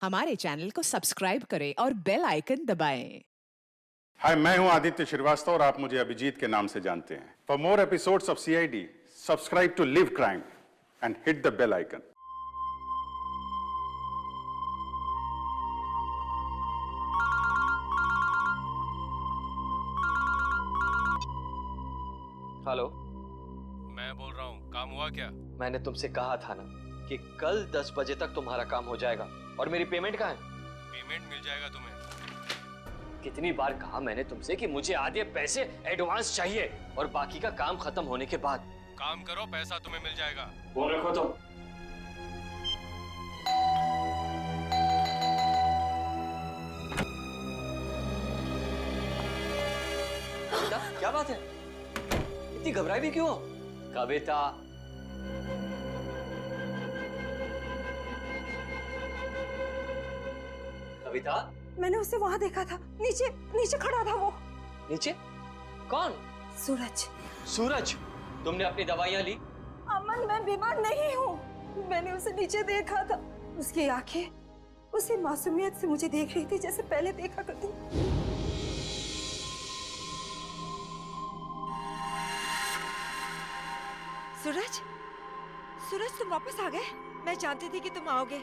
हमारे चैनल को सब्सक्राइब करें और बेल आइकन दबाएं। हाय, मैं हूं आदित्य श्रीवास्तव और आप मुझे अभिजीत के नाम से जानते हैं। For more episodes of CID, subscribe to live crime and hit the bell icon. Hello. मैं बोल रहा हूँ, काम हुआ क्या? मैंने तुमसे कहा था ना कि कल 10 बजे तक तुम्हारा काम हो जाएगा। और मेरी पेमेंट कहाँ है? पेमेंट मिल जाएगा तुम्हें। कितनी बार कहा मैंने तुमसे कि मुझे आधे पैसे एडवांस चाहिए और बाकी का काम खत्म होने के बाद। काम करो, पैसा तुम्हें मिल जाएगा। वो रखो तुम। कविता, क्या बात है? इतनी घबराई भी क्यों हो? कविता, कविता। मैंने उसे वहां देखा था, नीचे नीचे खड़ा था वो। नीचे? कौन? सूरज। सूरज, तुमने अपनी दवाइयां ली? अमन, मैं बीमार नहीं हूँ। मैंने उसे नीचे देखा था। उसकी आंखें उसी मासूमियत से मुझे देख रही थी जैसे पहले देखा करती। सूरज, सूरज तुम वापस आ गए। मैं जानती थी कि तुम आओगे।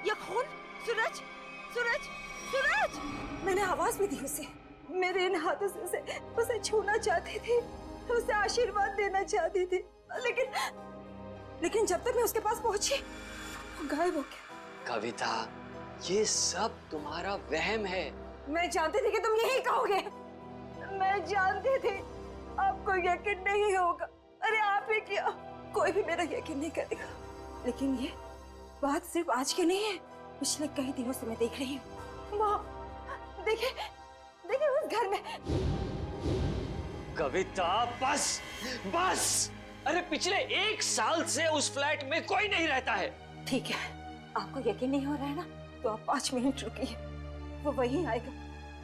ये खून? सूरज, सूरज, सूरज! मैंने आवाज भी दी उसे। मेरे इन हाथों से उसे छूना चाहती थी, उसे आशीर्वाद देना चाहती थी, लेकिन जब तक मैं उसके पास पहुंची वो गायब हो गया। कविता, ये सब तुम्हारा वहम है। मैं जानती थी कि तुम यही कहोगे। मैं जानती थी आपको यकीन नहीं होगा। अरे आप ही क्या, कोई भी मेरा यकीन नहीं करेगा। लेकिन ये बात सिर्फ आज की नहीं है, पिछले कई दिनों से मैं देख रही हूँ। वहाँ देखिए, देखिए उस घर में। कविता, बस बस। अरे पिछले 1 साल से उस फ्लैट में कोई नहीं रहता है। ठीक है, आपको यकीन नहीं हो रहा है ना, तो आप 5 मिनट रुकिए। वो वहीं आएगा,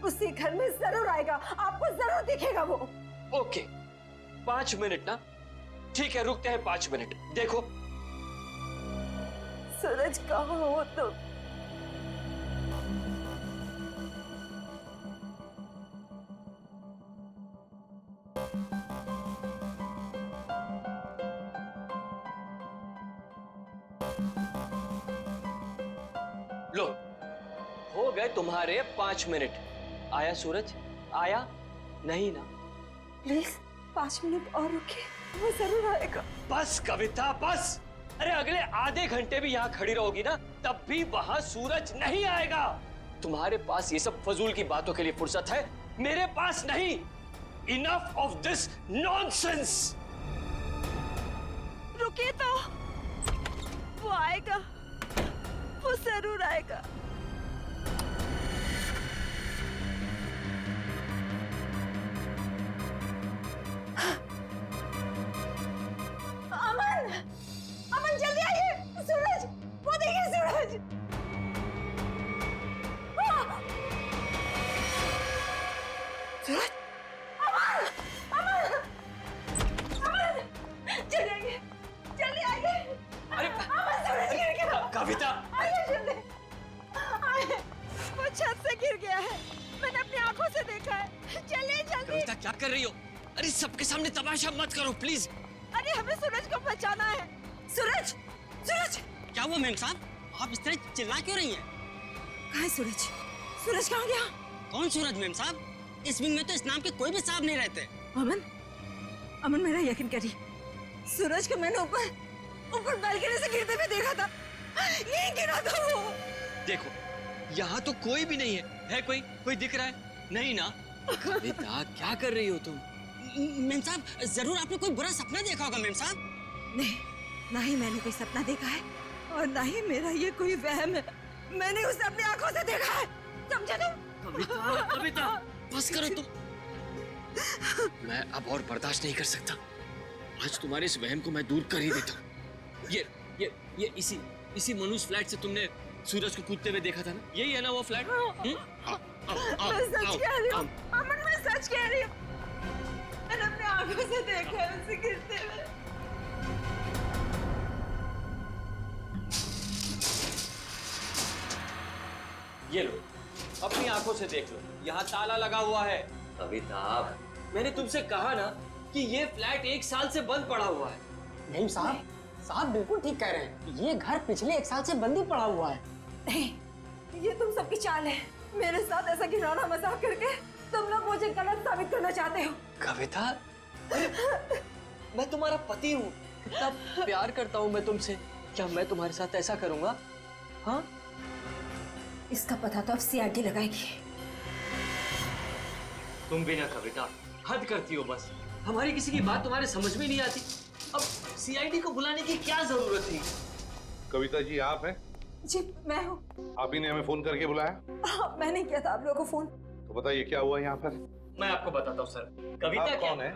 उसी घर में जरूर आएगा, आपको जरूर दिखेगा वो। ओके, 5 मिनट ना? ठीक है, रुकते हैं 5 मिनट। देखो सूरज, कहाँ हो तुम? लो, हो गए तुम्हारे 5 मिनट। आया सूरज? आया? नहीं ना? प्लीज 5 मिनट और रुकिए, वो जरूर आएगा। बस कविता, बस। अरे अगले आधे घंटे भी यहाँ खड़ी रहोगी ना, तब भी वहां सूरज नहीं आएगा। तुम्हारे पास ये सब फजूल की बातों के लिए फुर्सत है, मेरे पास नहीं। Enough of this nonsense. रुकिए तो, वो आएगा, वो जरूर आएगा। अमन, अमन जल्दी आइए। सूरज, वो देखिए सूरज। सूरज, अमन, अमन, अमन, जल्दी आइए, जल्दी आइए। अरे अमन, सूरज गिर गया। कविता, आइए जल्दी, आइए। वो छत से गिर गया है, मैंने अपनी आंखों से देखा है। चलिए जल्दी। कविता क्या कर रही हो? अरे सबके सामने तमाशा मत करो प्लीज। अरे हमें सूरज को बचाना है। सूरज, सूरज! क्या हुआ मेम साहब? आप इस तरह चिल्ला क्यों रही हैं? कहाँ है सूरज? सूरज कहाँ गया? कौन सूरज मेम साहब? इस विंग में तो इस नाम के कोई भी साहब नहीं रहते। अमन, अमन मेरा यकीन करिए, सूरज को मैंने ऊपर बालकनी से गिरते हुए देखा था। यहीं गिरा था वो। देखो, यहाँ तो कोई भी नहीं है कोई दिख रहा है? नहीं ना? कविता, क्या कर रही हो तुम? मेम साहब, जरूर आपने कोई बुरा सपना देखा होगा मेम साहब। नहीं, ना ही मैंने कोई सपना देखा है और ना ही मेरा ये कोई वहम है। मैंने उसे अपनी आंखों से देखा है, समझे तुम? कविता, बस करो तुम। मैं अब और बर्दाश्त नहीं कर सकता। आज तुम्हारे इस वहम को मैं दूर कर ही देता हूँ। ये इसी मनुष्य फ्लैट से तुमने सूरज को कूदते हुए देखा था ना? यही है ना वो फ्लैट? मैं सच कह रही हूँ अमन, मैं सच कह रही हूँ। मैंने अपनी आंखों से देखा है उसे गिरते हुए। ये लो, अपनी आंखों से देख लो, यहाँ ताला लगा हुआ है। कविता, मैंने तुमसे कहा ना कि ये फ्लैट 1 साल से बंद पड़ा हुआ है। नहीं साहब, साहब बिल्कुल ठीक कह रहे हैं। ये घर पिछले 1 साल से बंद ही पड़ा हुआ है। नहीं, ये तुम सबकी चाल है। मेरे साथ ऐसा घिनौना मजाक करके तुम लोग मुझे गलत साबित करना चाहते हो। कविता, मैं तुम्हारा पति हूँ, इतना प्यार करता हूँ मैं तुमसे, क्या मैं तुम्हारे साथ ऐसा करूँगा? हाँ? इसका पता तो अब सीआईडी लगाएगी। तुम भी ना कविता, हद करती हो बस। हमारी किसी की बात तुम्हारे समझ में नहीं आती। अब सीआईडी को बुलाने की क्या जरूरत थी? कविता जी आप हैं? जी मैं हूँ। आप ही ने हमें फोन करके बुलाया? हाँ, मैंने किया था आप लोगों को फोन। तो बताइए क्या हुआ यहाँ पर? मैं आपको बताता हूँ सर। कविता आप क्या? कौन है?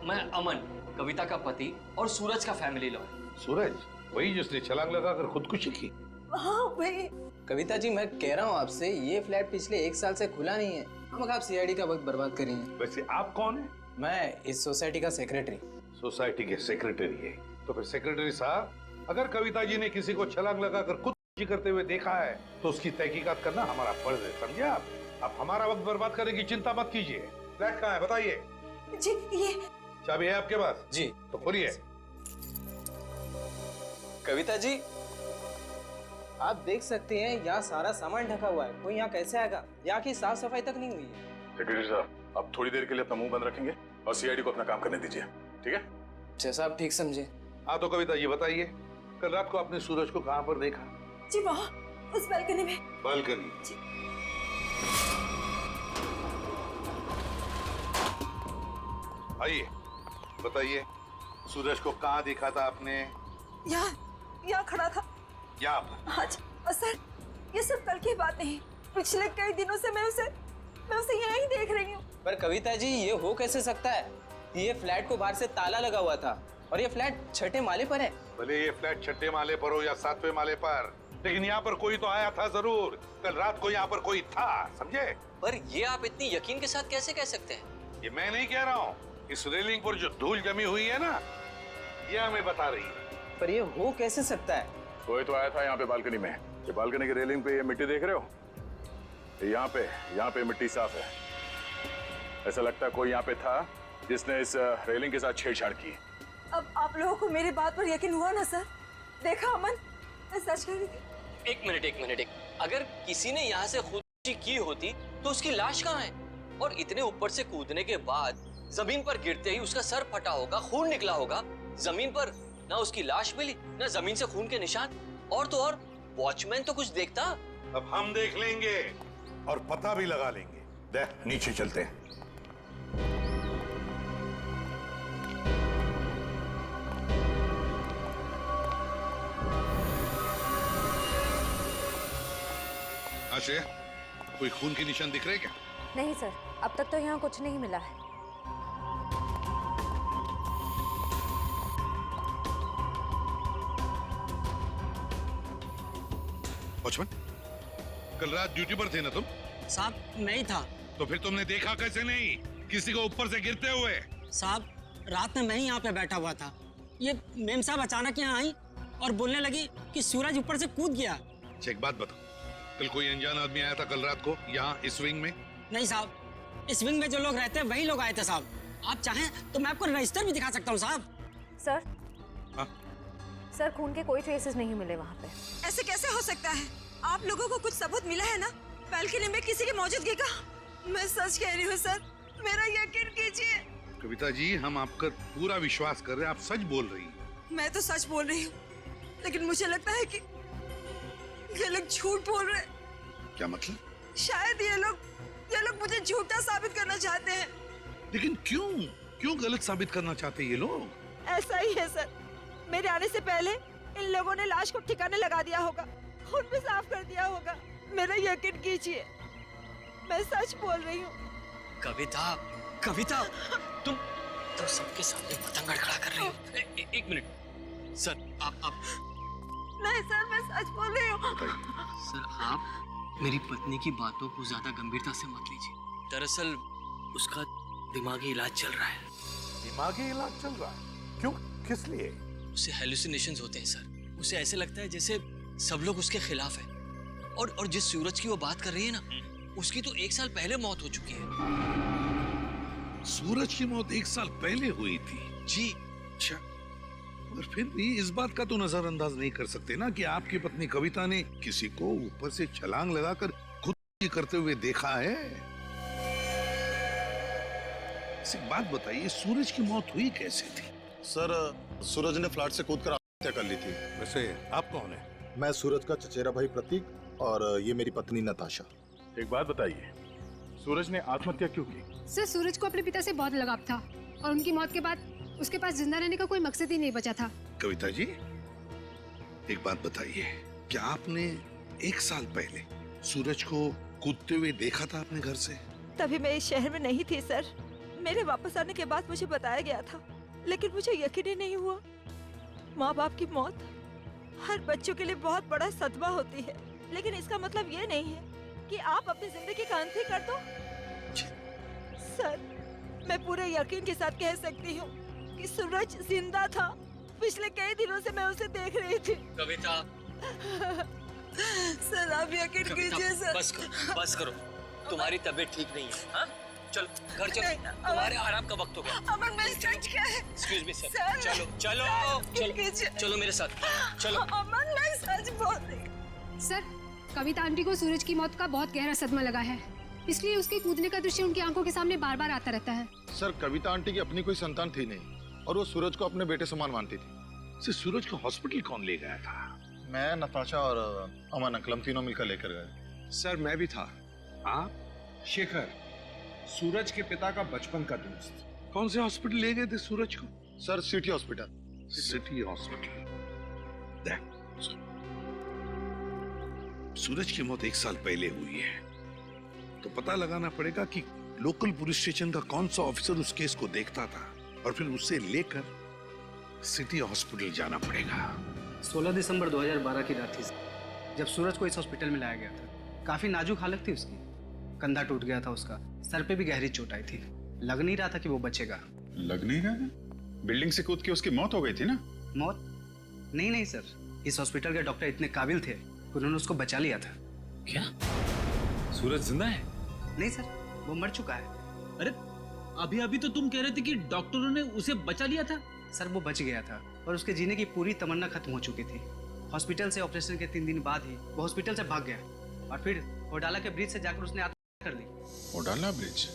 मैं अमन, कविता का पति और सूरज का फैमिली लॉयर। सूरज, वही जिसने छलांग लगाकर खुदकुशी की? हाँ वही। कविता जी मैं कह रहा हूँ आपसे, ये फ्लैट पिछले 1 साल से खुला नहीं है। हम आप सीआईडी का वक्त बर्बाद कर रही हैं। वैसे आप कौन है? मैं इस सोसाइटी का सेक्रेटरी। सोसाइटी के सेक्रेटरी है? तो फिर सेक्रेटरी साहब, अगर कविता जी ने किसी को छलांग लगाकर खुदकुशी करते हुए देखा है तो उसकी तहकीकात करना हमारा फर्ज है, समझे आप? आप हमारा वक्त बर्बाद करने की चिंता मत कीजिए। फ्लैट कहाँ है बताइए? जी ये चाबी है आपके पास? जी। तो खोलिए। कविता जी आप देख सकते हैं यहाँ सारा सामान ढका हुआ है। कोई यहाँ कैसे आएगा? यहाँ की साफ सफाई तक नहीं हुई है। सेक्रेटरी साहब, आप थोड़ी देर के लिए अपना मुंह बंद रखेंगे और सीआईडी को अपना काम करने दीजिए, ठीक है? जैसा आप ठीक समझे। हाँ तो कविता ये बताइए, कल रात को आपने सूरज को कहाँ पर देखा? जी वहाँ उस बालकनी में। बालकनी? आइए बताइए, सूरज को कहाँ देखा था आपने? यहाँ खड़ा था। यहाँ पर? आज सर ये सब कल की बात नहीं, पिछले कई दिनों से मैं उसे यहाँ ही देख रही हूँ। पर कविता जी ये हो कैसे सकता है? ये फ्लैट को बाहर से ताला लगा हुआ था और ये फ्लैट 6ठे माले पर है। भले ये फ्लैट 6ठे माले पर हो या 7वें माले पर, लेकिन यहाँ पर कोई तो आया था जरूर। कल रात को यहाँ पर कोई था, समझे? पर ये आप इतनी यकीन के साथ कैसे कह सकते हैं? ये मैं नहीं कह रहा हूँ, इस रेलिंग पर जो धूल जमी हुई है ना, ये हमें बता रही है। पर ये हो कैसे सकता है? कोई तो आया था यहाँ पे बालकनी में। ये बालकनी की रेलिंग पे ये मिट्टी देख रहे हो? यहाँ पे मिट्टी साफ है। ऐसा लगता है कोई यहाँ पे था जिसने इस रेलिंग के साथ छेड़छाड़ की। अब आप लोगों को मेरी बात पर यकीन हुआ ना सर? देखा अमन, मैं सच कह रही थी। एक मिनट। अगर किसी ने यहाँ से खुदकुशी की होती तो उसकी लाश कहाँ है? और इतने ऊपर से कूदने के बाद जमीन पर गिरते ही उसका सर फटा होगा, खून निकला होगा। जमीन पर ना उसकी लाश मिली, ना जमीन से खून के निशान। और तो और वॉचमैन तो कुछ देखता। अब हम देख लेंगे और पता भी लगा लेंगे। देख, नीचे चलते हैं। आशय, कोई खून के निशान दिख रहे क्या? नहीं सर, अब तक तो यहाँ कुछ नहीं मिला है। वॉचमैन, कल रात ड्यूटी पर थे ना तुम? साहब नहीं था। तो फिर तुमने देखा कैसे नहीं किसी को ऊपर से गिरते हुए? साहब रात में मैं ही यहाँ पे बैठा हुआ था। ये मेम साहब अचानक यहाँ आई और बोलने लगी कि सूरज ऊपर से कूद गया। अच्छा एक बात बताओ, कल कोई अनजान आदमी आया था कल रात को यहाँ इस विंग में? नहीं साहब, इस विंग में जो लोग रहते हैं वही लोग आए थे साहब। आप चाहें तो मैं आपको रजिस्टर भी दिखा सकता हूँ साहब। सर हाँ? सर खून के कोई ट्रेसेस नहीं मिले वहाँ पे। ऐसे कैसे हो सकता है? आप लोगों को कुछ सबूत मिला है ना बालकनी में किसी की मौजूदगी का? मैं सच कह रही हूँ सर, मेरा यकीन कीजिए। कविता जी, हम आपका पूरा विश्वास कर रहे हैं, आप सच बोल रही हैं। मैं तो सच बोल रही हूँ, लेकिन मुझे लगता है कि ये लोग झूठ बोल रहे हैं। क्या मतलब? शायद ये लोग मुझे झूठा साबित करना चाहते हैं। लेकिन क्यों गलत साबित करना चाहते हैं ये लोग? ऐसा ही है सर, मेरे आने से पहले इन लोगों ने लाश को ठिकाने लगा दिया होगा, खून भी साफ कर दिया होगा। मेरा यकीन कीजिए, मैं सच बोल रही हूँ। कविता, तुम सबके सामने पतंग खड़ा कर रही हो। एक मिनट सर, आप नहीं सर, मैं सच बोल रही हूँ। सर, आप मेरी पत्नी की बातों को ज्यादा गंभीरता से मत लीजिए। दरअसल उसका दिमागी इलाज चल रहा है। दिमागी इलाज चल रहा है? क्यों, किस लिए? उसे हेलुसिनेशंस होते हैं सर। उसे ऐसे लगता है जैसे सब लोग उसके खिलाफ हैं। और जिस सूरज की वो बात कर रही है ना, उसकी तो 1 साल पहले मौत हो चुकी है। सूरज की मौत 1 साल पहले हुई थी? जी। अच्छा, और फिर भी इस बात का तो नजरअंदाज नहीं कर सकते ना कि आपकी पत्नी कविता ने किसी को ऊपर से छलांग लगाकर खुद करते हुए देखा है। एक बात बताइए, सूरज की मौत हुई कैसे थी? सर, सूरज ने फ्लैट से कूदकर आत्महत्या कर ली थी। वैसे आप कौन है? मैं सूरज का चचेरा भाई प्रतीक और ये मेरी पत्नी नताशा। एक बात बताइए, सूरज ने आत्महत्या क्यों की? सर, सूरज को अपने पिता से बहुत लगाव था और उनकी मौत के बाद उसके पास जिंदा रहने का कोई मकसद ही नहीं बचा था। कविता जी, एक बात बताइए, क्या आपने 1 साल पहले सूरज को कूदते हुए देखा था अपने घर से? तभी मैं इस शहर में नहीं थी सर। मेरे वापस आने के बाद मुझे बताया गया था, लेकिन मुझे यकीन ही नहीं हुआ। माँ बाप की मौत हर बच्चों के लिए बहुत बड़ा सदमा होती है, लेकिन इसका मतलब ये नहीं है कि आप अपनी जिंदगी का अंत ही कर दो। सर, मैं पूरे यकीन के साथ कह सकती हूँ कि सूरज जिंदा था। पिछले कई दिनों से मैं उसे देख रही थी। कविता, सर आप यकीन कीजिए सर। बस करो। तुम्हारी तबीयत ठीक नहीं है। हाँ? चलो घर चलो, तुम्हारे आराम का वक्त हो गया। अमन, मैं सच क्या है? Excuse me sir. सर, चलो चलो चलो चलो मेरे साथ चलो। अमन, मैं सच बोल रही हूँ। सर, कविता आंटी को सूरज की मौत का बहुत गहरा सदमा लगा है, इसलिए उसके कूदने का दृश्य उनकी आंखों के सामने बार बार आता रहता है। सर, कविता आंटी की अपनी कोई संतान थी नहीं और वो सूरज को अपने बेटे समान मानती थी। सूरज को हॉस्पिटल कौन ले गया था? मैं, नताशा और अमन अंकल, हम तीनों मिलकर लेकर गए। सर, मैं भी था। आप? शेखर, सूरज के पिता का बचपन का दोस्त। कौन से हॉस्पिटल ले गए थे सूरज को? Sir, city hospital. City hospital. Suraj की मौत 1 साल पहले हुई है, तो पता लगाना पड़ेगा कि लोकल पुलिस स्टेशन का कौन सा ऑफिसर उस केस को देखता था और फिर उसे लेकर सिटी हॉस्पिटल जाना पड़ेगा। 16 दिसंबर 2012 की रात थी जब सूरज को इस हॉस्पिटल में लाया गया था। काफी नाजुक हालत थी उसकी, कंधा टूट गया था उसका, सर पे भी गहरी चोट आई थी। लग नहीं रहा था कि वो बचेगा। लग नहीं रहा था? बिल्डिंग से कूद के उसकी मौत हो गई थी ना? मौत? नहीं सर, इस हॉस्पिटल के डॉक्टर इतने काबिल थे, उन्होंने उसको बचा लिया था। क्या सूरज जिंदा है? नहीं सर, वो मर चुका है। अरे अभी तो तुम कह रहे थे कि डॉक्टरों ने उसे बचा लिया था। सर, वो बच गया था और उसके जीने की पूरी तमन्ना खत्म हो चुकी थी। हॉस्पिटल से ऑपरेशन के 3 दिन बाद ही वो हॉस्पिटल से भाग गया और फिर ओडाला के ब्रिज से जाकर उसने आत्महत्या कर ली। ओडाला ब्रिज?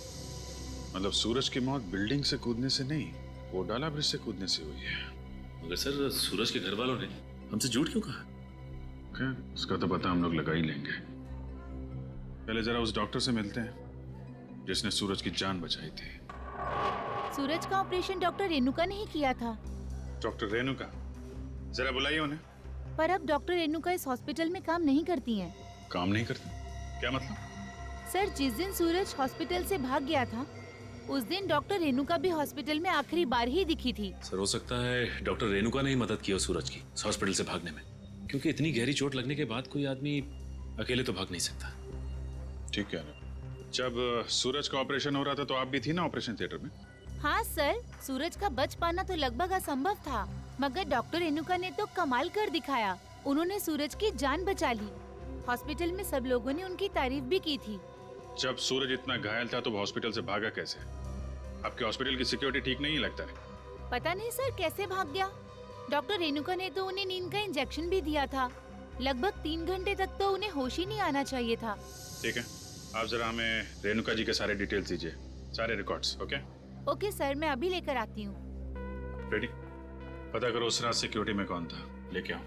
मतलब सूरज की मौत बिल्डिंग से कूदने से नहीं, ओडाला ब्रिज से कूदने से हुई है। मगर सर, सूरज के घर वालों ने हमसे झूठ क्यों कहा? क्या उसका तो पता हम लोग लगा ही लेंगे। पहले जरा उस डॉक्टर से मिलते हैं जिसने सूरज की जान बचाई थी। सूरज का ऑपरेशन डॉक्टर रेणुका ने ही किया था। डॉक्टर रेणुका? जरा बुलाइए उन्हें। पर अब डॉक्टर रेणुका इस हॉस्पिटल में काम नहीं करती हैं। काम नहीं करती? क्या मतलब? सर, जिस दिन सूरज हॉस्पिटल से भाग गया था उस दिन डॉक्टर रेणुका भी हॉस्पिटल में आखिरी बार ही दिखी थी। सर, हो सकता है डॉक्टर रेणुका ने ही मदद की हो सूरज की हॉस्पिटल से भागने में, क्योंकि इतनी गहरी चोट लगने के बाद कोई आदमी अकेले तो भाग नहीं सकता। ठीक है। जब सूरज का ऑपरेशन हो रहा था तो आप भी थी ना ऑपरेशन थिएटर में? हाँ सर, सूरज का बच पाना तो लगभग असंभव था, मगर डॉक्टर रेणुका ने तो कमाल कर दिखाया। उन्होंने सूरज की जान बचा ली। हॉस्पिटल में सब लोगों ने उनकी तारीफ भी की थी। जब सूरज इतना घायल था तो वो हॉस्पिटल से भागा कैसे? आपके हॉस्पिटल की सिक्योरिटी ठीक नहीं लगता है? पता नहीं सर कैसे भाग गया। डॉक्टर रेणुका ने तो उन्हें नींद का इंजेक्शन भी दिया था। लगभग 3 घंटे तक तो उन्हें होश ही नहीं आना चाहिए था। ठीक है, आप जरा हमें रेणुका जी के सारे डिटेल्स दीजिए, सारे रिकॉर्ड्स। ओके ओके सर, मैं अभी लेकर आती हूँ। रेडी? पता करो उस रात सिक्योरिटी में कौन था, लेके आओ।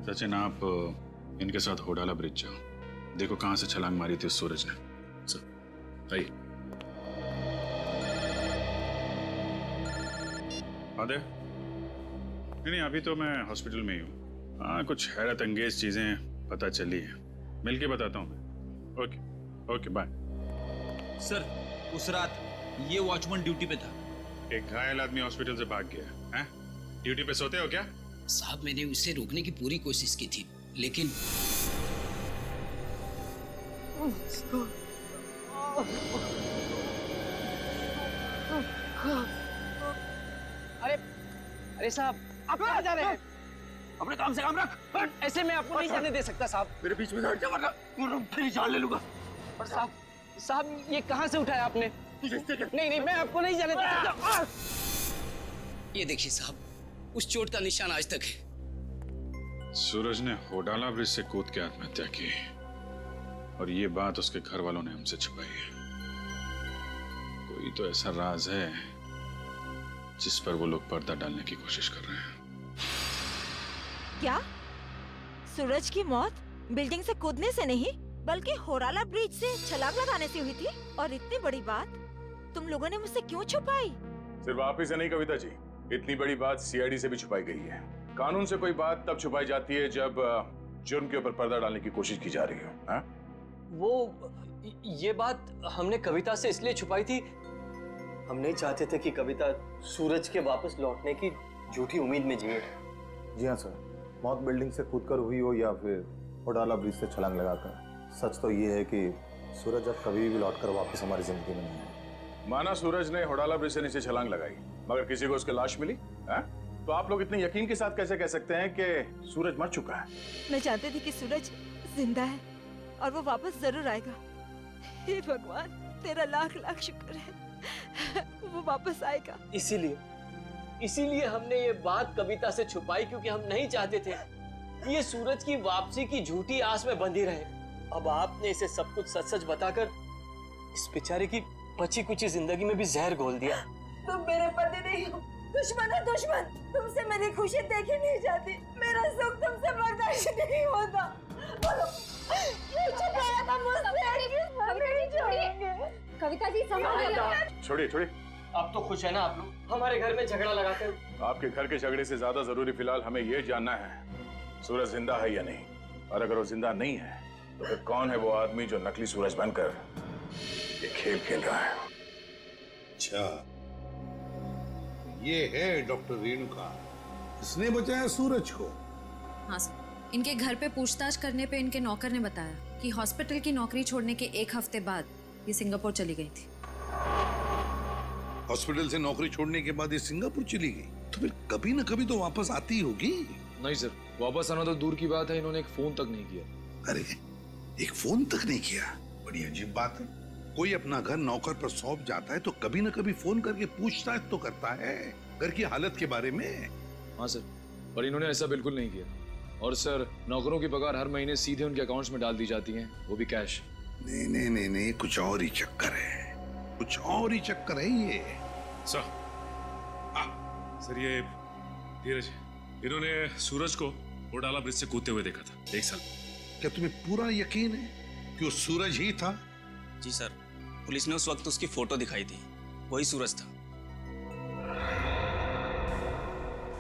सचिन, आप इनके साथ होडाला ब्रिज जाओ, देखो कहाँ से छलांग मारी थी उस सूरज ने। सर आइए। आदे? नहीं, अभी तो मैं हॉस्पिटल में ही हूँ। हाँ, कुछ हैरत अंगेज चीजें पता चली है, मिलके बताता हूँ मैं। Okay okay, bye. सर, उस रात ये वॉचमैन ड्यूटी पे था। एक घायल आदमी हॉस्पिटल से भाग गया है? ड्यूटी पे सोते हो क्या? साहब, मैंने उसे रोकने की पूरी कोशिश की थी, लेकिन अरे साहब, आप कहाँ जा रहे हैं? अपने काम से काम रख। ऐसे मैं आपको नहीं जाने दे सकता साहब। मेरे बीच में हट जा वरना फिर जान ले लूंगा। पर साहब ये कहाँ से उठाया आपने? नहीं मैं आपको नहीं जाने दे सकता। ये देखिए साहब, उस चोट का निशान आज तक है। सूरज ने होडाला ब्रिज से कूद के आत्महत्या की और ये बात उसके घर वालों ने हमसे छुपाई है। कोई तो ऐसा राज है जिस पर वो लोग पर्दा डालने की कोशिश कर रहे हैं। क्या सूरज की मौत बिल्डिंग से कूदने से नहीं बल्कि होराला ब्रिज से छलांग लगाने से हुई थी? और इतनी बड़ी बात तुम लोगों ने मुझसे क्यों छुपाई? सिर्फ आप ही से नहीं कविता जी, इतनी बड़ी बात सीआईडी से भी छुपाई गई है। कानून से कोई बात तब छुपाई जाती है जब जुर्म के ऊपर पर्दा डालने की कोशिश की जा रही हो। हाँ? वो ये बात हमने कविता से इसलिए छुपाई थी, हम नहीं चाहते थे कि कविता सूरज के वापस लौटने की झूठी उम्मीद में जिए। जी हाँ सर, मौत बिल्डिंग से कूदकर हुई हो या फिर होडाला ब्रिज से छलांग लगाकर, सच तो ये है कि सूरज अब कभी भी लौटकर वापस हमारी जिंदगी में नहीं है। माना सूरज ने होडाला ब्रिज से नीचे छलांग लगाई मगर किसी को उसकी लाश मिली, है? तो आप लोग इतने यकीन के साथ कैसे कह सकते हैं कि सूरज मर चुका है? मैं जानती थी कि सूरज जिंदा है और वो वापस जरूर आएगा। हे भगवान, तेरा लाख लाख शुक्र है, वो वापस आएगा। इसीलिए हमने ये बात कविता से छुपाई, क्योंकि हम नहीं चाहते थे कि ये सूरज की वापसी की झूठी आस में बंधी रहे। अब आपने इसे सब कुछ सच सच बताकर इस बेचारे की बची कुची जिंदगी में भी जहर घोल दिया। तुम मेरे पति नहीं हो, दुश्मन है दुश्मन। तुमसे मेरी खुशी देखी नहीं जाती, मेरा सुख तुमसे बर्दाश्त नहीं होता। बोलो, क्यों छुपाया था मुझसे? हमें छोड़ेंगे। कविता जी संभालिए। छोड़िए। अब तो खुश है ना आप लोग हमारे घर में झगड़ा लगाकर? आपके घर के झगड़े से ज्यादा जरूरी फिलहाल हमें यह जानना है सूरज जिंदा है या नहीं, और अगर वो जिंदा नहीं है तो फिर कौन है वो आदमी जो नकली सूरज बनकर ये खेल खेल रहा है? अच्छा, ये है डॉक्टर रेणुका, इसने बचाया सूरज को। हाँ सर, इनके घर पे पूछताछ करने पे इनके नौकर ने बताया कि हॉस्पिटल की नौकरी छोड़ने के 1 हफ्ते बाद ये सिंगापुर चली गई थी। हॉस्पिटल से नौकरी छोड़ने के बाद ये सिंगापुर चली गई, तो फिर कभी ना कभी तो वापस आती होगी। नहीं सर, वापस आना तो दूर की बात है, इन्होंने एक फोन तक नहीं किया। अरे, एक फोन तक नहीं किया? बड़ी अजीब बात है। कोई अपना घर नौकर पर सौंप जाता है तो कभी ना कभी फोन करके पूछताछ तो करता है घर की हालत के बारे में। हाँ सर, पर इन्होंने ऐसा बिल्कुल नहीं किया। और सर, नौकरों की पगार हर महीने सीधे उनके अकाउंट्स में डाल दी जाती है, वो भी कैश। नहीं, कुछ और ही चक्कर है, कुछ और ही चक्कर है ये। सर ये धीरज, इन्होंने सूरज को होडाला ब्रिज से कूदते हुए देखा था 1 साल। क्या तुम्हें पूरा यकीन है कि वो सूरज ही था? जी सर, पुलिस ने उस वक्त उसकी फोटो दिखाई थी, वही सूरज था।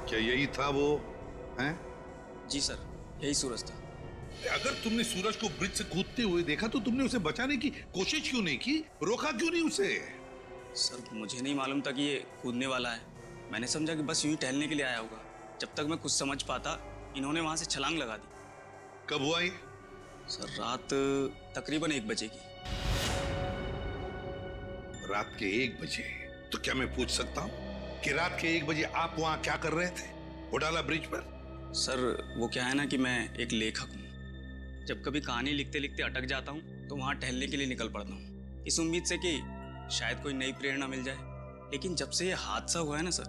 क्या यही था वो? हैं? जी सर, यही सूरज था। अगर तुमने सूरज को ब्रिज से कूदते हुए देखा तो तुमने उसे बचाने की कोशिश क्यों नहीं की? रोका क्यों नहीं उसे? सर, मुझे नहीं मालूम था कि ये कूदने वाला है। मैंने समझा कि बस यूं ही टहलने के लिए आया होगा। जब तक मैं कुछ समझ पाता, इन्होंने वहां से छलांग लगा दी। कब हुआ ये? सर, रात तकरीबन 1 बजे की। रात के 1 बजे? तो क्या मैं पूछ सकता हूँ कि रात के 1 बजे आप वहां क्या कर रहे थे होडाला ब्रिज पर? सर, वो क्या है ना कि मैं एक लेखक हूँ। जब कभी कहानी लिखते लिखते अटक जाता हूँ तो वहाँ टहलने के लिए निकल पड़ता हूँ, इस उम्मीद से कि शायद कोई नई प्रेरणा मिल जाए। लेकिन जब से ये हादसा हुआ है ना सर,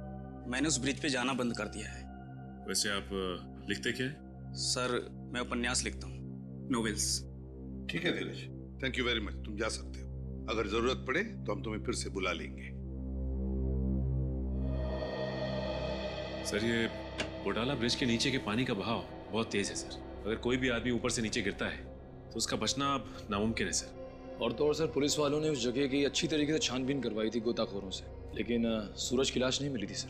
मैंने उस ब्रिज पे जाना बंद कर दिया है। वैसे आप लिखते क्या है? सर, मैं उपन्यास लिखता हूँ, नोवेल्स। ठीक है धीरज, थैंक यू वेरी मच, तुम जा सकते हो। अगर जरूरत पड़े तो हम तुम्हें फिर से बुला लेंगे। सर, ये होडाला ब्रिज के नीचे के पानी का बहाव बहुत तेज है सर। अगर कोई भी आदमी ऊपर से नीचे गिरता है तो उसका बचना अब नामुमकिन है सर। और तो और सर, पुलिस वालों ने उस जगह की अच्छी तरीके से छानबीन करवाई थी गोताखोरों से, लेकिन सूरज की लाश नहीं मिली थी सर।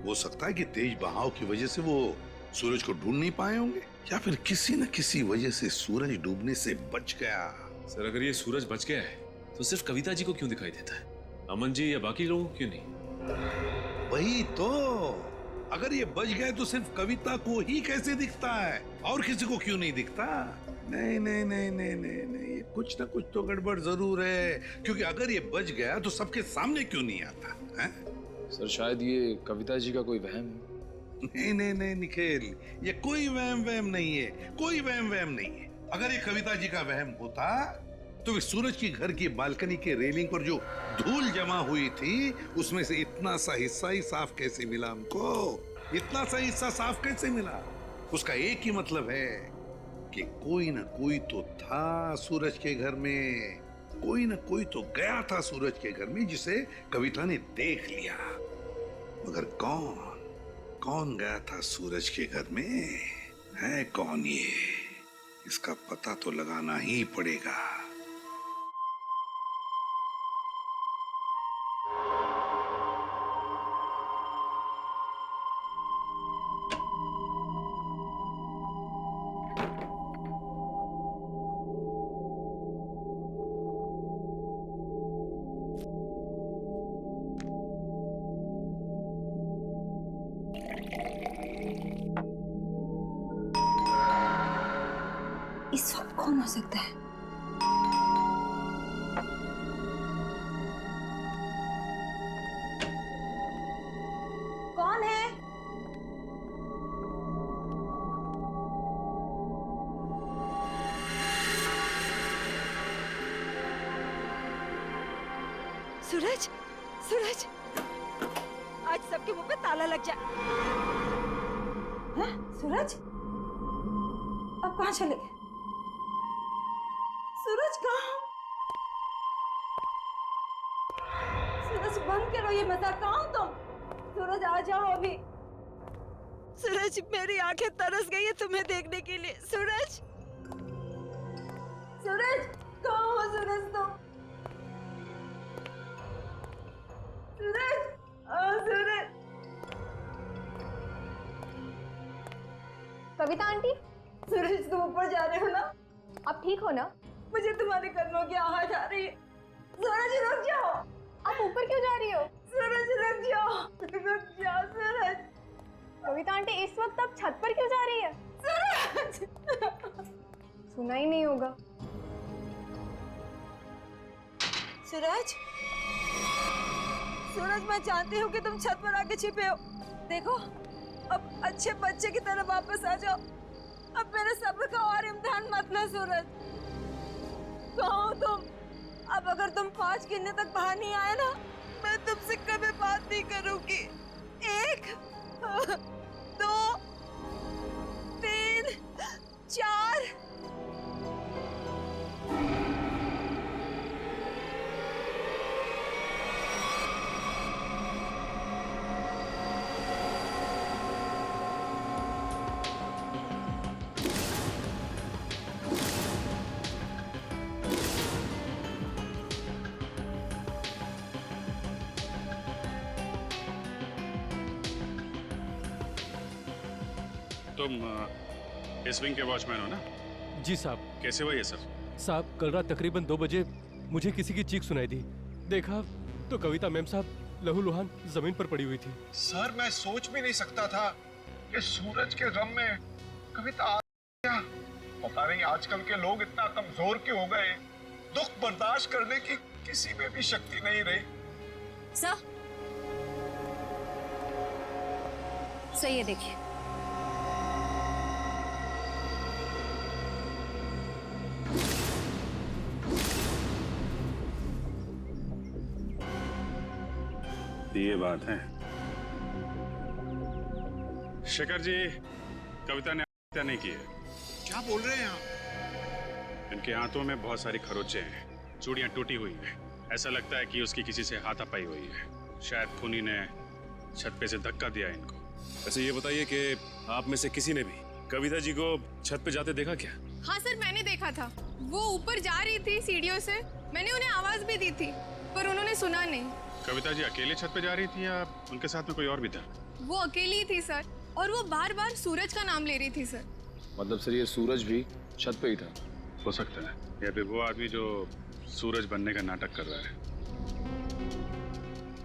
हो सकता है कि तेज बहाव की वजह से वो सूरज को ढूंढ नहीं पाए होंगे, या फिर किसी न किसी वजह से सूरज डूबने से बच गया। सर, अगर ये सूरज बच गया है तो सिर्फ कविता जी को क्यों दिखाई देता है? अमन जी या बाकी लोगों को क्यों नहीं? वही तो, अगर ये बच गए तो सिर्फ कविता को ही कैसे दिखता है, और किसी को क्यों नहीं दिखता? नहीं नहीं नहीं नहीं नहीं नहीं, कुछ ना कुछ तो गड़बड़ जरूर है, क्योंकि अगर ये बच गया तो सबके सामने क्यों नहीं आता है? सर, शायद ये कविता जी का कोई वहम है। नहीं नहीं नहीं निखिल, ये कोई वहम वहम नहीं है, कोई वहम वहम नहीं है। अगर ये कविता जी का वहम होता तो वे सूरज की घर की बालकनी के रेलिंग पर जो धूल जमा हुई थी उसमें से इतना सा हिस्सा ही साफ कैसे मिला हमको? इतना सा हिस्सा साफ कैसे मिला? उसका एक ही मतलब है कि कोई ना कोई तो था सूरज के घर में, कोई ना कोई तो गया था सूरज के घर में जिसे कविता ने देख लिया। मगर कौन गया था सूरज के घर में? है कौन ये? इसका पता तो लगाना ही पड़ेगा। इस वक्त कौन हो सकता है? कौन है? सूरज, सूरज, आज सबके मुंह पे ताला लग जाए। हाँ? सूरज, अब कहाँ चले गए? सूरज कहाँ? सूरज बंद करो ये मजाक, कहाँ हो तुम? सूरज आ जाओ अभी। सूरज, मेरी आंखें तरस गई है तुम्हें देखने के लिए। सूरज, सूरज कहाँ हो सूरज तुम? सूरज, सूरज। कविता आंटी, सूरज तुम ऊपर जा रहे हो ना? आप ठीक हो ना? मुझे तुम्हारे कदमों की आवाज आ रही है। सूरज रुक जाओ। आप ऊपर क्यों जा रही हो? सूरज रुक जाओ, रुक जाओ सूरज। कविता आंटी, इस वक्त आप छत पर क्यों जा रही है? सूरज, सुना ही नहीं होगा। सूरज, सूरज मैं जानती हूँ कि तुम छत पर आके छिपे हो। देखो, अब अच्छे बच्चे की तरह वापस आ जाओ। अब मेरे सब्र का और इम्तिहान मत लो सूरज। कहाँ हो तुम? अब अगर तुम 5 गिनने तक बाहर नहीं आए ना, मैं तुमसे कभी बात नहीं करूंगी। 1, 2, 3, 4। तुम इस विंग के वॉचमैन हो ना? जी साहब। कैसे हुआ ये सब? साहब, कल रात तकरीबन 2 बजे मुझे किसी की चीख सुनाई दी। देखा तो कविता मैम साहब लहूलुहान जमीन पर पड़ी हुई थी। सर, मैं सोच भी नहीं सकता था कि सूरज के गम में कविता आ गया। पता नहीं आजकल के लोग इतना कमजोर क्यों हो गए। दुख बर्दाश्त करने की किसी में भी शक्ति नहीं रही। सर, सही है, देखिए। ये बात है। शेखर जी, कविता ने हत्या नहीं की है। क्या बोल रहे हैं आप? इनके हाथों में बहुत सारी खरोंचे हैं, चूड़ियां टूटी हुई हैं। ऐसा लगता है कि उसकी किसी से हाथापाई हुई है। शायद खूनी ने छत पे से धक्का दिया इनको। वैसे ये बताइए कि आप में से किसी ने भी कविता जी को छत पे जाते देखा क्या? हाँ सर, मैंने देखा था। वो ऊपर जा रही थी सीढ़ियों से। मैंने उन्हें आवाज भी दी थी, पर उन्होंने सुना नहीं। कविता जी अकेले छत पे जा रही थी या उनके साथ में कोई और भी था? वो अकेली थी सर, और वो बार बार सूरज का नाम ले रही थी सर। मतलब सर, ये सूरज भी छत पे ही था? हो सकता है, या फिर वो आदमी जो सूरज बनने का नाटक कर रहा है।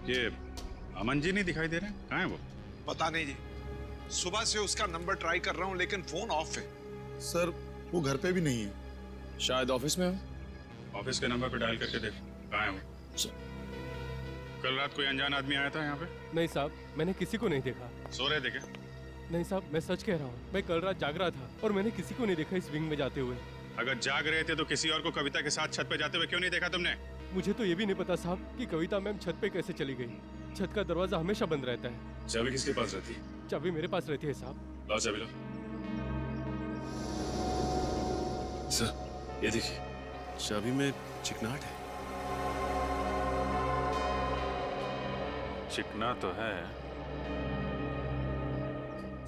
ये अमन जी नहीं दिखाई दे रहे? कहाँ है वो? पता नहीं जी, सुबह से उसका नंबर ट्राई कर रहा हूँ लेकिन फोन ऑफ है। सर, वो घर पे भी नहीं है। शायद ऑफिस में हो। ऑफिस के नंबर पे डायल करके देख, कहाँ है वो? कल रात कोई अनजान आदमी आया था यहाँ पे? नहीं साहब, मैंने किसी को नहीं देखा। सो रहे थे क्या? नहीं साहब, मैं सच कह रहा हूँ। मैं कल रात जाग रहा था और मैंने किसी को नहीं देखा इस विंग में जाते हुए। अगर जाग रहे थे तो किसी और को कविता के साथ छत पे जाते हुए क्यों नहीं देखा तुमने? मुझे तो ये भी नहीं पता साहब कि कविता मैम छत पे कैसे चली गई। छत का दरवाजा हमेशा बंद रहता है। चाबी किसके पास रहती है? चाबी मेरे पास रहती है साहब। लाओ चाबी लो। सर ये देखिए, चाबी में चिकनाहट है। चिकना तो है।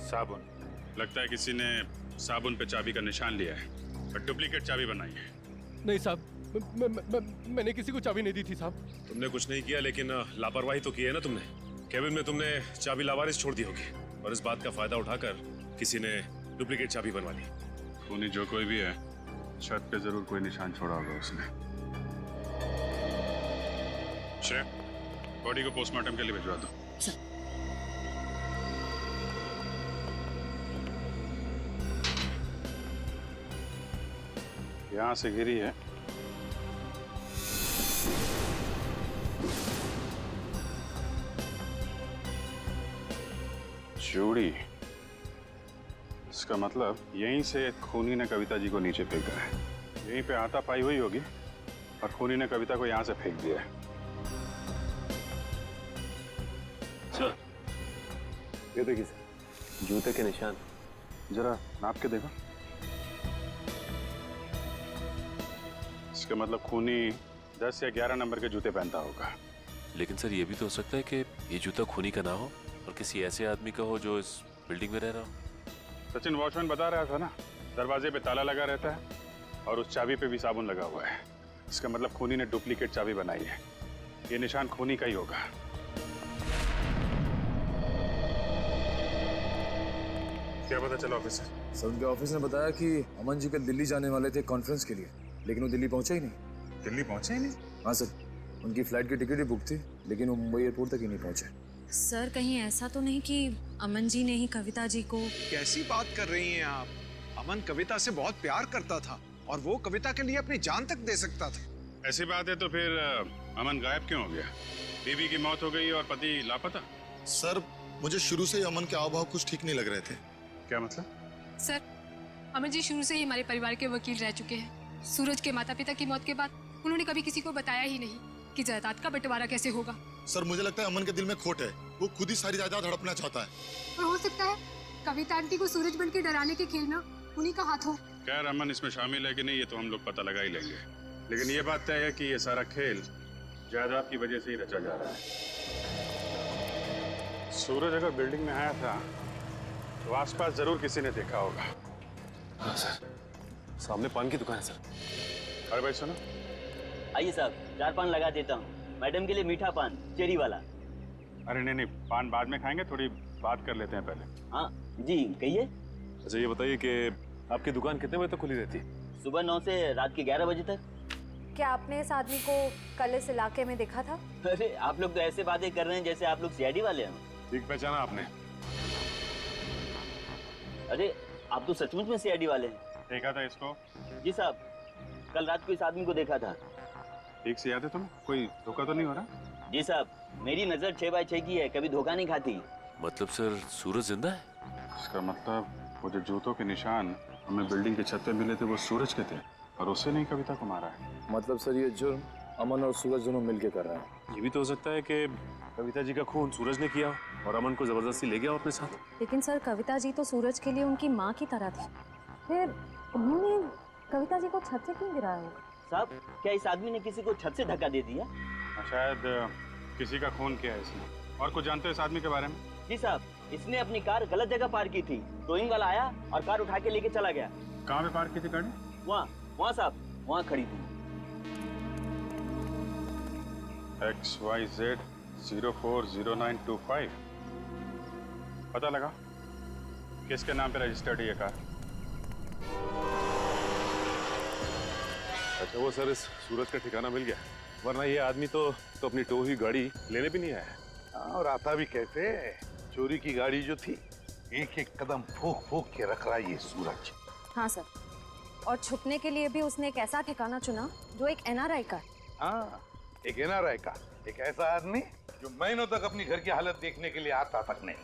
साबुन, लगता है किसी ने साबुन पे चाबी का निशान लिया है और डुप्लीकेट चाबी बनाई है। नहीं साहब, मैंने किसी को चाबी नहीं दी थी साहब। तुमने कुछ नहीं किया, लेकिन लापरवाही तो की है ना तुमने। केबिन में तुमने चाबी लावारिस छोड़ दी होगी और इस बात का फायदा उठाकर किसी ने डुप्लीकेट चाबी बनवा ली। खूनी जो कोई भी है, छत पे जरूर कोई निशान छोड़ा होगा उसने। शेफ, बॉडी को पोस्टमार्टम के लिए भिजवा दो। यहां से गिरी है। चूड़ी, इसका मतलब यहीं से खूनी ने कविता जी को नीचे फेंका है। यहीं पे हाथापाई हुई होगी और खूनी ने कविता को यहां से फेंक दिया है। सर, ये देखिए सर, जूते के निशान। जरा नाप के देखो। इसका मतलब खूनी 10 या 11 नंबर के जूते पहनता होगा। लेकिन सर, ये भी तो हो सकता है कि ये जूता खूनी का ना हो और किसी ऐसे आदमी का हो जो इस बिल्डिंग में रह रहा हो। सचिन वॉचमैन बता रहा था ना, दरवाजे पे ताला लगा रहता है और उस चाबी पे भी साबुन लगा हुआ है। इसका मतलब खूनी ने डुप्लीकेट चाबी बनाई है। ये निशान खूनी का ही होगा। क्या पता चला ऑफिसर? सर, उनके ऑफिस ने बताया कि अमन जी कल दिल्ली जाने वाले थे कॉन्फ्रेंस के लिए, लेकिन वो दिल्ली पहुंचे ही नहीं। दिल्ली पहुंचे ही नहीं? हाँ सर, उनकी फ्लाइट की टिकट ही बुक थी, लेकिन वो मुंबई एयरपोर्ट तक ही नहीं पहुंचे। सर, कहीं ऐसा तो नहीं कि अमन जी ने ही कविता जी को? कैसी बात कर रही हैं आप? अमन कविता से बहुत प्यार करता था और वो कविता के लिए अपनी जान तक दे सकता था। ऐसी बात है तो फिर अमन गायब क्यों हो गया? बीवी की मौत हो गई और पति लापता? सर, मुझे शुरू से ही अमन के हाव-भाव कुछ ठीक नहीं लग रहे थे। क्या मतलब? सर, अमन जी शुरू से ही हमारे परिवार के वकील रह चुके हैं। सूरज के माता पिता की मौत के बाद उन्होंने कभी किसी को बताया ही नहीं कि जायदाद का बंटवारा कैसे होगा। सर, मुझे लगता है अमन के दिल में खोट है। वो खुद ही सारी जायदाद हड़पना चाहता है। और हो सकता है कविता आंटी को सूरज बन के डराने के खेल में उन्हीं का हाथ हो। खैर, अमन इसमें शामिल है कि नहीं ये तो हम लोग पता लगा ही लेंगे, लेकिन ये बात तय है कि ये सारा खेल जायदाद की वजह से ही रचा जा रहा है। सूरज अगर बिल्डिंग में आया था तो आसपास जरूर किसी ने देखा होगा। हाँ सर, सामने पान की दुकान है सर। अरे भाई सुनो। आइए साहब, 4 पान लगा देता हूँ। मैडम के लिए मीठा पान, चेरी वाला। अरे नहीं, पान बाद में खाएंगे, थोड़ी बात कर लेते हैं पहले। हाँ जी, कहिए। अच्छा ये बताइए कि आपकी दुकान कितने बजे तक खुली रहती है? सुबह 9 से रात के 11 बजे तक। क्या आपने इस आदमी को कल इस इलाके में देखा था? अरे आप लोग तो ऐसे बातें कर रहे हैं जैसे आप लोग सीआईडी वाले हैं। ठीक पहचाना आपने? अरे आप तो सचमुच में सीआईडी वाले हैं। देखा था इसको? जी साहब, कल रात को इस आदमी को देखा था। ठीक से याद है तुम्हें? कोई धोखा तो नहीं हो रहा? जी साहब, मेरी नजर 6x6 की है, कभी धोखा नहीं खाती। मतलब सर, सूरज जिंदा है? इसका मतलब वो जो जूतों के निशान हमें बिल्डिंग की छत पे मिले थे वो सूरज के थे और उससे नहीं कविता को मारा है। मतलब सर, ये जुर्म अमन और सूरज दोनों मिलके कर रहे हैं। ये भी तो हो सकता है कि कविता जी का खून सूरज ने किया और अमन को जबरदस्ती ले गया अपने साथ। लेकिन सर, कविता जी तो सूरज के लिए उनकी माँ की तरह थी। फिर उन्होंने कविता जी को छत से क्यों गिराया होगा? साहब, क्या इस आदमी ने किसी को छत से धक्का दे दिया? शायद किसी का खून किया है इसने। और कुछ जानते हो इस आदमी के बारे में? जी साहब, इसने अपनी कार गलत जगह पार्क की थी। टोइंग वाला आया और कार उठा के लेके चला गया। कहाँ पे पार्क की थी गाड़ी? वहाँ साहब, वहाँ खड़ी थी। XYZ 040925। पता लगा किसके नाम पे रजिस्टर्ड है ये कार? अच्छा वो सर, इस सूरज का ठिकाना मिल गया, वरना ये आदमी तो अपनी टो हुई गाड़ी लेने भी नहीं आया। और आता भी कैसे? चोरी की गाड़ी जो थी, एक एक कदम फूक फूक के रख रहा है ये सूरज। हाँ सर, और छुपने के लिए भी उसने एक ऐसा ठिकाना चुना जो एक NRI का। हाँ, एक NRI का, एक ऐसा आदमी जो महीनों तक अपनी घर की हालत देखने के लिए आता तक नहीं।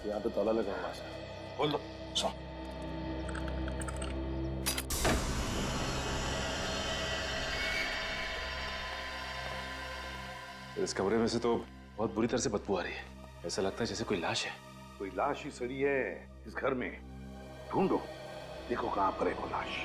यहाँ पे ताला लगा हुआ है। बोल दो। सो इस कमरे में से तो बहुत बुरी तरह से बदबू आ रही है। ऐसा लगता है जैसे कोई लाश है। कोई लाश ही सड़ी है इस घर में। ढूंढो, देखो कहां पर है वो लाश।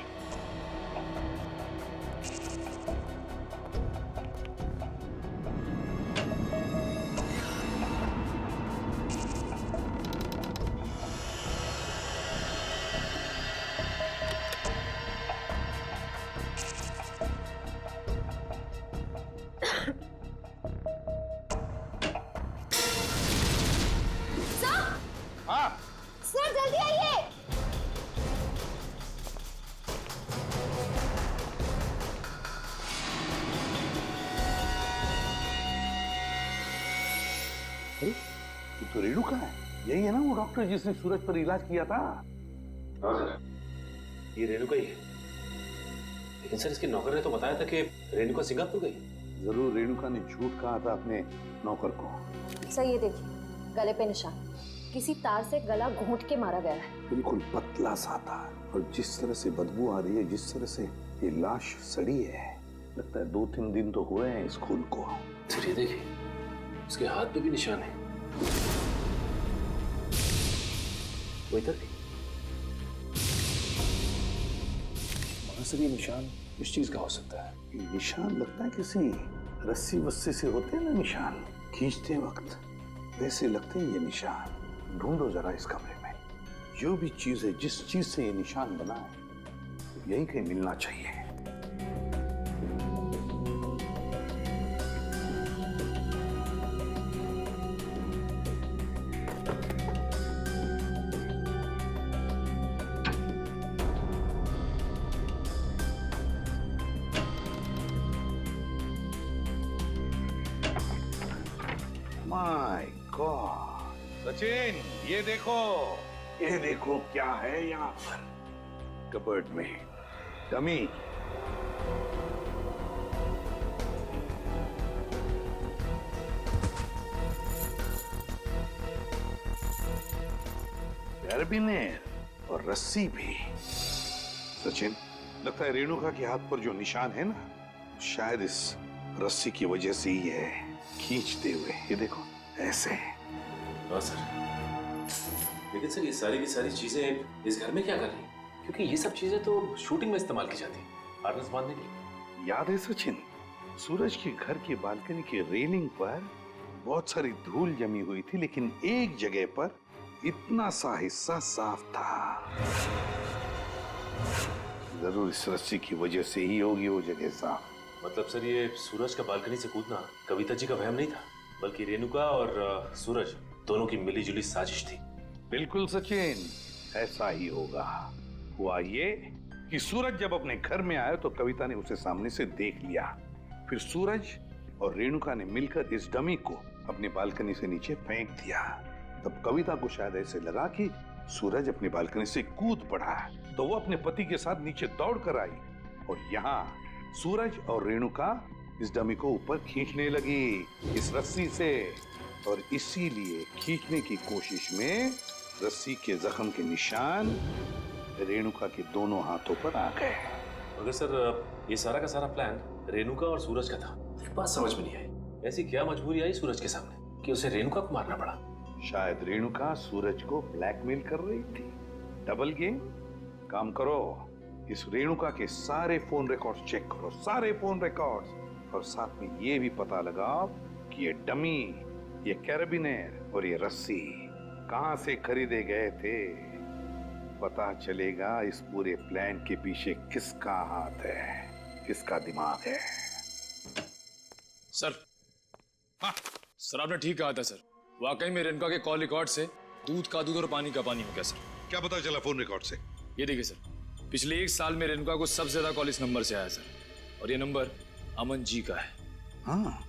सर जल्दी आइए। ये तो रेणु का है। यही है ना वो डॉक्टर जिसने सूरज पर इलाज किया था? हाँ सर, ये रेणु का ही है। लेकिन सर इसके नौकर ने तो बताया था कि रेणुका सिंगापुर गई। जरूर रेणुका ने झूठ कहा था अपने नौकर को। सर ये देखिए, गले पे निशान, किसी तार से गला घोंट के मारा गया है। बिल्कुल पतला सा था। और जिस तरह से बदबू आ रही है, जिस तरह से ये लाश सड़ी है, लगता है 2-3 दिन तो हुए हैं इस खून को। सर ये देखिए, उसके हाथ पे भी निशान है। वो इधर भी। सर ये निशान इस चीज का हो सकता है। ये निशान लगता है किसी रस्सी वस्सी से होते हैं ना निशान, खींचते वक्त वैसे लगते हैं ये निशान। ढूंढो जरा इस कमरे में। जो भी चीज है, जिस चीज से ये निशान बना है, यही कहीं मिलना चाहिए। माय गॉड, सचिन ये देखो क्या है यहाँ पर कबर्ड में। डमी। कैरबिनेर और रस्सी भी। सचिन, लगता है रेणुका के हाथ पर जो निशान है ना, शायद इस रस्सी की वजह से ही है, खींचते हुए। ये देखो ऐसे। हाँ सर, लेकिन सर ये सारी की सारी चीजें इस घर में क्या कर रही हैं? क्योंकि ये सब चीजें तो शूटिंग में इस्तेमाल की जाती है, हार्नेस बांधने के लिए। याद है सचिन, सूरज के घर की बालकनी के रेलिंग पर बहुत सारी धूल जमी हुई थी, लेकिन एक जगह पर इतना सा हिस्सा साफ था। जरूर इस रस्सी की वजह से ही होगी वो जगह साफ। मतलब सर ये सूरज का बालकनी से कूदना कविता जी का वहम नहीं था, बल्कि रेणुका और सूरज दोनों की मिलीजुली साजिश थी। बिल्कुल सचिन, ऐसा ही होगा। हुआ ये कि सूरज जब अपने घर में आया तो कविता ने उसे सामने से देख लिया। फिर सूरज और रेणुका ने मिलकर इस डमी को अपनी बालकनी से नीचे फेंक दिया। तब कविता को शायद ऐसे लगा कि सूरज अपनी बालकनी से कूद पड़ा, तो वो अपने पति के साथ नीचे दौड़ कर आई और यहाँ सूरज और रेणुका इस डमी को ऊपर खींचने लगी इस रस्सी से। और इसीलिए खींचने की कोशिश में रस्सी के जख्म के निशान रेणुका के दोनों हाथों पर आ गए। मगर सर ये सारा का सारा प्लान रेणुका और सूरज का था। मुझे बात समझ में नहीं आई, ऐसी क्या मजबूरी आई सूरज के सामने कि उसे रेणुका को मारना पड़ा? शायद रेणुका सूरज को ब्लैकमेल कर रही थी। Double game. काम करो, इस रेणुका के सारे फोन रिकॉर्ड्स चेक करो, सारे फोन रिकॉर्ड्स, और साथ में ये भी पता लगाओ कि ये डमी, ये कैरबिनेर और ये रस्सी कहां से खरीदे गए थे। पता चलेगा इस पूरे प्लान के पीछे किसका हाथ है, किसका दिमाग है। सर, हाँ सर आपने ठीक कहा था सर। वाकई में रेणुका के कॉल रिकॉर्ड से दूध का दूध और पानी का पानी हो गया सर। क्या पता चला फोन रिकॉर्ड से? ये देखिए सर, पिछले 1 साल में रेणुका को सबसे ज्यादा कॉल इस नंबर से आया सर, और ये नंबर अमन जी का है। हाँ,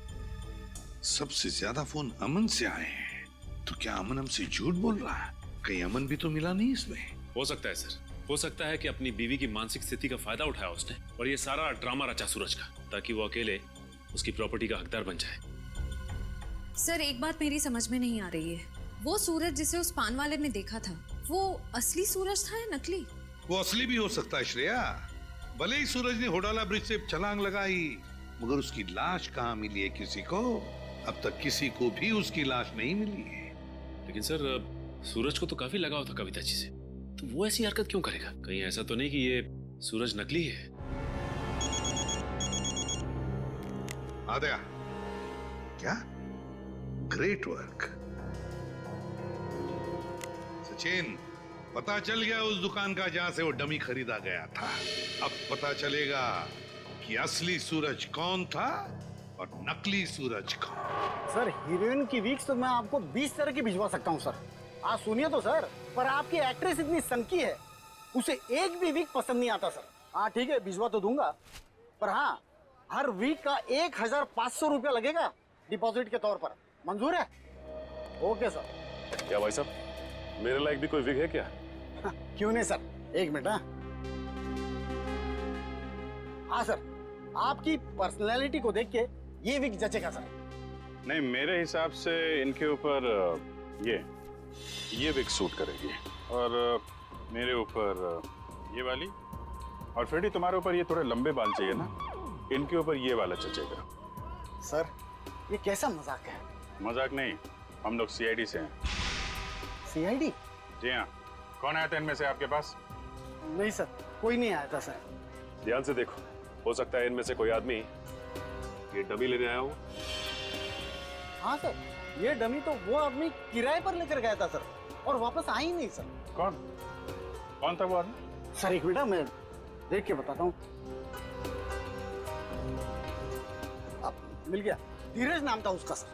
सबसे ज्यादा फोन अमन से आए हैं। तो क्या अमन हमसे झूठ बोल रहा है? कहीं अमन भी तो मिला नहीं इसमें? हो सकता है सर, हो सकता है कि अपनी बीवी की मानसिक स्थिति का फायदा उठाया उसने और ये सारा ड्रामा रचा सूरज का, ताकि वो अकेले उसकी प्रॉपर्टी का हकदार बन जाए। सर एक बात मेरी समझ में नहीं आ रही है, वो सूरज जिसे उस पान वाले ने देखा था, वो असली सूरज था या नकली? वो असली भी हो सकता है श्रेया। भले ही सूरज ने होडाला ब्रिज से छलांग लगाई, मगर उसकी लाश कहाँ मिली है किसी को? अब तक किसी को भी उसकी लाश नहीं मिली है। लेकिन सर, सूरज को तो काफी लगाव था कविता जी से, तो वो ऐसी हरकत क्यों करेगा? कहीं ऐसा तो नहीं कि ये सूरज नकली है? आ गया क्या? Great work Sachin. पता चल गया उस दुकान का जहां से वो डमी खरीदा गया था। अब पता चलेगा कि असली सूरज कौन था और नकली सूरज कौन। सर, हीरोइन की वीक्स तो मैं आपको 20 तरह की भिजवा सकता हूँ सर। आप सुनिए तो सर, पर आपकी एक्ट्रेस इतनी सनकी है, उसे एक भी वीक पसंद नहीं आता सर। हाँ ठीक है, भिजवा तो दूंगा, पर हाँ, हर वीक का 1500 रुपया लगेगा डिपॉजिट के तौर पर। मंजूर है? Okay sir. क्या भाई साहब, मेरे लायक भी कोई विग है क्या? क्यों नहीं सर, एक मिनट। हाँ सर, आपकी पर्सनैलिटी को देख के ये विग जचेगा सर। नहीं, मेरे हिसाब से इनके ऊपर ये विग सूट करेगी, और मेरे ऊपर ये वाली, और फ्रेडी तुम्हारे ऊपर ये थोड़े लंबे बाल चाहिए ना, इनके ऊपर ये वाला जचेगा। सर, ये कैसा मजाक है? मजाक नहीं, हम लोग सीआईडी से हैं। सीआईडी? जी हाँ। कौन आया था इनमें से आपके पास? नहीं सर, कोई नहीं आया था सर। ध्यान से देखो, हो सकता है इनमें से कोई आदमी ये डमी लेने आया हो। हाँ सर, ये डमी तो वो आदमी किराए पर लेकर गया था सर, और वापस आ ही नहीं सर। कौन था वो आदमी? सर एक मिनट, मैं देख के बताता हूँ। मिल गया, धीरज नाम था उसका सर।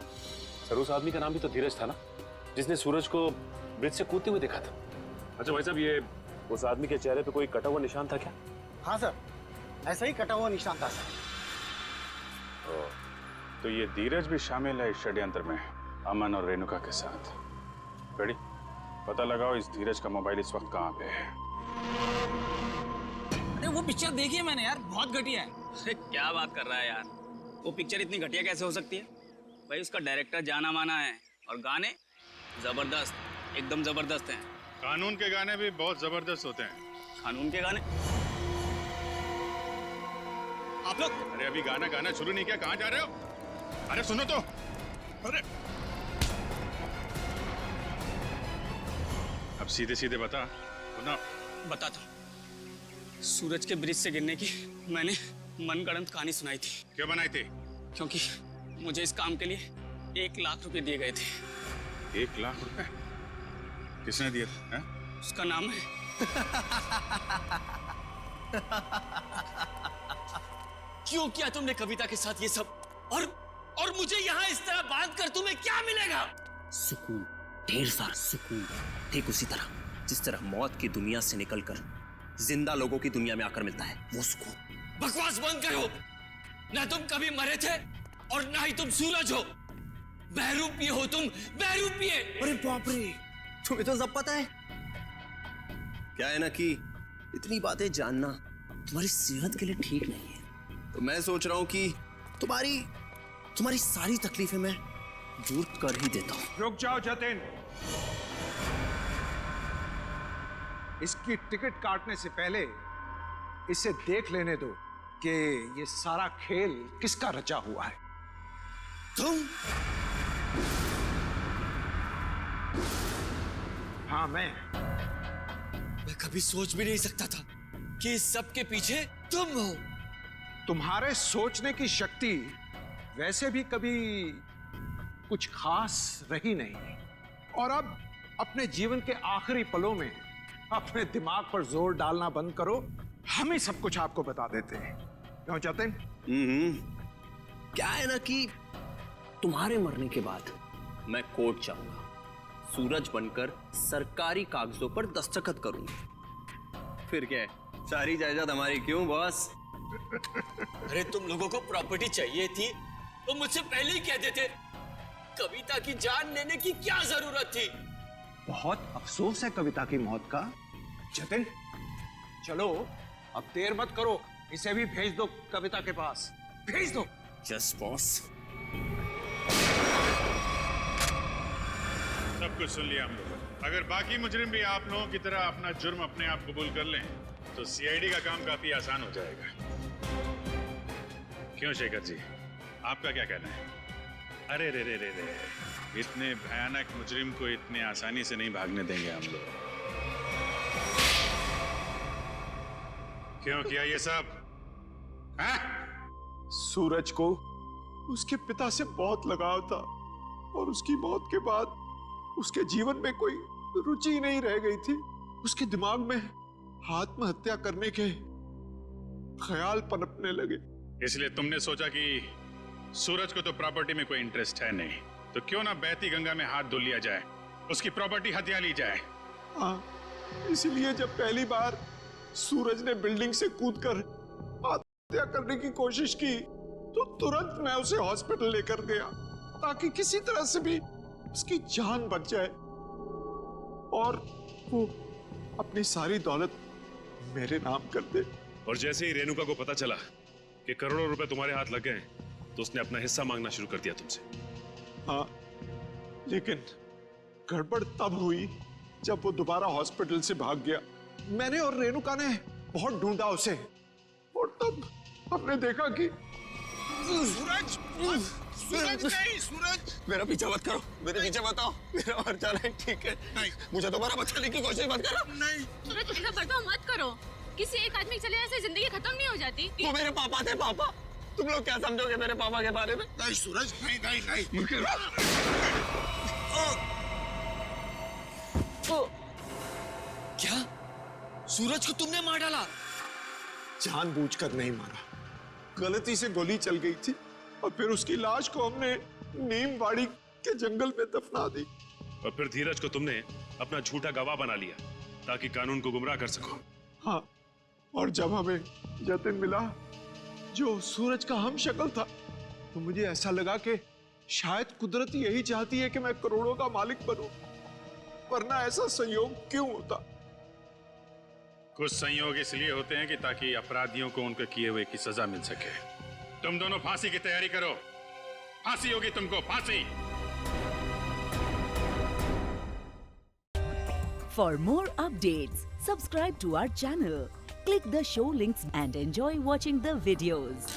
सर, उस आदमी का नाम भी तो धीरज था ना, जिसने सूरज को ब्रिज से कूदते हुए देखा था। अच्छा भाई साहब, ये उस आदमी के चेहरे पे कोई कटा हुआ निशान था क्या? हाँ सर, ऐसा ही कटा हुआ निशान था सर। तो ये धीरज भी शामिल है इस षड्यंत्र में, अमन और रेणुका के साथ। रेडी? पता लगाओ इस धीरज का मोबाइल इस वक्त कहाँ पे है। अरे वो पिक्चर देखी है मैंने यार, बहुत घटिया है। अरे क्या बात कर रहा है यार, वो पिक्चर इतनी घटिया कैसे हो सकती है? भाई उसका डायरेक्टर जाना माना है, और गाने जबरदस्त, एकदम जबरदस्त हैं। कानून के गाने भी बहुत जबरदस्त होते हैं। कानून के गाने? आप लोग? अरे अभी गाना शुरू नहीं किया, कहाँ जा रहे हो? अरे सुनो तो। अरे अब सीधे सीधे बता ना। बताता। सूरज के ब्रिज से गिरने की मैंने मनगढ़ंत कहानी सुनाई थी। क्यों बनाई थी? क्योंकि मुझे इस काम के लिए 1 लाख रुपए दिए गए थे। 1 लाख रुपए? किसने दिए थे? उसका नाम है क्यों किया तुमने कविता के साथ ये सब? और मुझे यहाँ इस तरह बांध कर तुम्हें क्या मिलेगा? सुकून, ढेर सारा सुकून। ठीक उसी तरह जिस तरह मौत की दुनिया से निकलकर जिंदा लोगों की दुनिया में आकर मिलता है, वो सुकून। बकवास बंद करो। ना तुम कभी मरे थे और ना ही तुम सूरज हो। बहरूपिये हो तुम, बहरूपिये। अरे बाप रे, तुम्हें तो सब पता है। क्या है ना कि इतनी बातें जानना तुम्हारी सेहत के लिए ठीक नहीं है, तो मैं सोच रहा हूं कि तुम्हारी सारी तकलीफें मैं दूर कर ही देता हूं। रुक जाओ जतिन, इसकी टिकट काटने से पहले इसे देख लेने दो कि ये सारा खेल किसका रचा हुआ है। तुम? हाँ मैं कभी सोच भी नहीं सकता था कि इस सब के पीछे तुम हो। तुम्हारे सोचने की शक्ति वैसे भी कभी कुछ खास रही नहीं, और अब अपने जीवन के आखिरी पलों में अपने दिमाग पर जोर डालना बंद करो। हम ही सब कुछ आपको बता देते हैं। क्यों जतिन? क्या है ना कि तुम्हारे मरने के बाद मैं कोर्ट जाऊंगा, सूरज बनकर सरकारी कागजों पर दस्तखत करूंगा। फिर क्या है, सारी जायदाद हमारी। क्यों बॉस? अरे तुम लोगों को प्रॉपर्टी चाहिए थी तो मुझसे पहले ही कह देते। कविता की जान लेने की क्या जरूरत थी? बहुत अफसोस है कविता की मौत का। जतिन चलो, अब देर मत करो, इसे भी भेज दो कविता के पास, भेज दो। Yes boss. सब कुछ सुन लिया हम लोग। अगर बाकी मुजरिम भी आप लोगों की तरह अपना जुर्म अपने आप कबूल कर लें तो सीआईडी का काम काफी आसान हो जाएगा। क्यों शेखर जी, आपका क्या कहना है? अरे रे रे रे रे, इतने भयानक मुजरिम को इतने आसानी से नहीं भागने देंगे हम लोग। क्यों किया ये सब? हाँ? सूरज को उसके पिता से बहुत लगाव था और उसकी मौत के बाद उसके जीवन में कोई रुचि नहीं रह गई थी। उसके दिमाग में आत्महत्या करने के ख्याल पनपने लगे। इसलिए तुमने सोचा कि सूरज को तो प्रॉपर्टी में कोई इंटरेस्ट है नहीं, तो क्यों ना बहती गंगा में हाथ धो लिया जाए, उसकी प्रॉपर्टी हथिया ली जाए। हाँ, इसीलिए जब पहली बार सूरज ने बिल्डिंग से कूदकर आत्महत्या करने की कोशिश की तो तुरंत मैं उसे हॉस्पिटल लेकर गया ताकि किसी तरह से भी उसकी जान बच जाए और वो अपनी सारी दौलत मेरे नाम कर दे। और जैसे ही रेणुका को पता चला कि करोड़ों रुपए तुम्हारे हाथ लग गए तो उसने अपना हिस्सा मांगना शुरू कर दिया तुमसे। हाँ, लेकिन गड़बड़ तब हुई जब वो दोबारा हॉस्पिटल से भाग गया। मैंने और रेणुका ने बहुत ढूंढा उसे और तब हमने देखा कि सूरज, सूरज नहीं, सूरज मेरा पीछा मत करो, मेरे पीछे मत आओ, मेरा मर जाना है, ठीक है? नहीं, मुझे दोबारा बचाने की कोशिश मत करो। नहीं सूरज, ऐसा बर्ताव मत करो। किसी एक आदमी के चले जाने से जिंदगी खत्म नहीं हो जाती। वो मेरे पापा थे। पापा, तुम लोग क्या समझोगे मेरे पापा के बारे में? नहीं सूरज, नहीं नहीं नहीं। क्या सूरज को तुमने मार डाला? जानबूझकर नहीं मारा, गलती से गोली चल गई थी और फिर उसकी लाश को हमने नीमवाड़ी के जंगल में दफना दी। और फिर धीरज को तुमने अपना झूठा गवाह बना लिया ताकि कानून को गुमराह कर सको। हाँ, और जब हमें जतिन मिला जो सूरज का हम शक्ल था तो मुझे ऐसा लगा कि शायद कुदरत यही चाहती है कि मैं करोड़ों का मालिक बनूं, वरना ऐसा संयोग क्यों होता? कुछ संयोग इसलिए होते हैं कि ताकि अपराधियों को उनके किए हुए की सजा मिल सके। तुम दोनों फांसी की तैयारी करो, फांसी होगी तुमको, फांसी। For more updates, subscribe to our channel, click the show links and enjoy watching the videos.